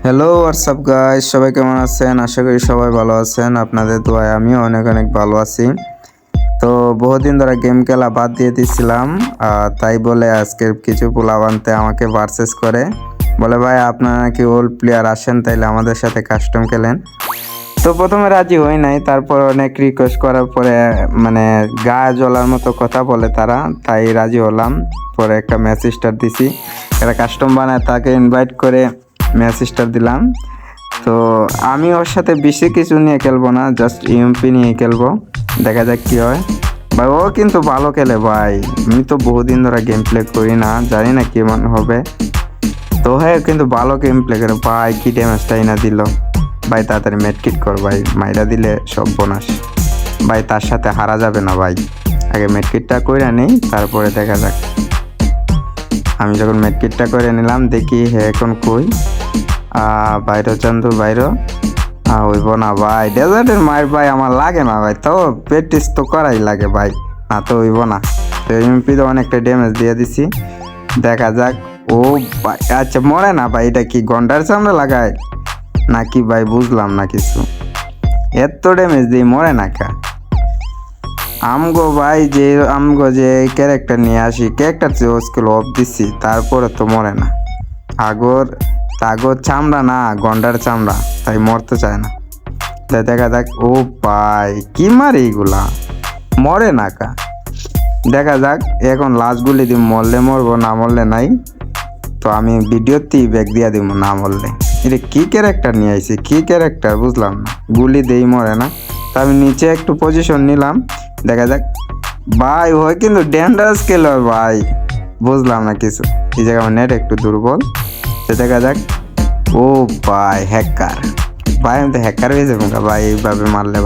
Hello WhatsApp guys, সবাই কেমন আছেন? আশা করি সবাই ভালো আছেন। আপনাদের দোয়ায় আমিও অনেক অনেক ভালো আছি। তো বহুদিন ধরে গেম খেলা বাদ দিয়ে দিয়েছিলাম, তাই বলে আজকে কিছু পোলাপানতে আমাকে ভার্সেস করে বলে, ভাই আপনারা নাকি ওল্ড প্লেয়ার, আসেন তাইলে আমাদের সাথে কাস্টম খেলেন। তো প্রথমে রাজি হই নাই, তারপর অনেক রিকোয়েস্ট করার পরে মানে গায়ে জ্বলার মতো কথা বলে তারা, তাই রাজি হলাম। পরে একটা ম্যাচ স্টার দিছি, একটা কাস্টম বানায় তাকে ইনভাইট করে ম্যাচ স্টার দিলাম। তো আমি ওর সাথে বেশি কিছু নিয়ে খেলবো না, জাস্ট ইউএমপি নিয়ে খেলবো, দেখা যাক কী হয়। ভাই ও কিন্তু ভালো খেলে ভাই, আমি তো বহুদিন ধরে গেম প্লে করি না, জানি না কেমন হবে। তো হ্যাঁ, কিন্তু ভালো গেম প্লে করে ভাই, কি ড্যামেজটাই না দিল ভাই। তাড়াতাড়ি মেডকিট কর ভাই, মাইরা দিলে সব বোনাস ভাই, তার সাথে হারা যাবে না ভাই। আগে মেডকিটটা করে নেই, তারপরে দেখা যাক। আমি যখন মেডকিটটা করে নিলাম, দেখি হে এখন কই বাইরো চান্দু বাইরো হইব না ভাই। ডেজার্টের মায়ের ভাই আমার লাগে না ভাই, তো প্র্যাকটিস তো করাই লাগে ভাই, না তো হইব না। তো এমপি তো অনেকটা ড্যামেজ দিয়ে দিছি, দেখা যাক। ও ভাই আচ্ছা, মরে না ভাই, এটা কি গন্ডার চামড়া লাগায় নাকি ভাই, বুঝলাম না কিছু। এত ড্যামেজ দিয়ে মরে না কা আমগো ভাই, যে ক্যারেক্টার নিয়ে আসি, ক্যারেক্টার যে স্কিল অফ দিছি, তারপরে তো মরে না। আগর চামড়া না, গন্ডার চামড়া, তাই মরতে চায় না। তাই দেখা যাক। ও ভাই কি মারে এইগুলা, মরে না কা। দেখা যাক এখন লাস্ট গুলি দিব, মরলে মরবো, না মরলে নাই। তো আমি ভিডিওতেই ব্যাগ দিয়া দিব না মরলে। এটা কি ক্যারেক্টার নিয়ে আইছি, কি ক্যারেক্টার বুঝলাম না, গুলি দেই মরে না। তো আমি নিচে একটু পজিশন নিলাম, দেখা যাক। ভাই ওই কিন্তু ডেঞ্জারাস খেলোয়াড় ভাই, বুঝলাম না কিছু। এই জায়গায় আমার নেট একটু দুর্বল, তো দেখা যাক। ও ভাই হ্যাকার ভাই, আমি তো হ্যাকার হয়ে যাবো ভাই এইভাবে মারলে।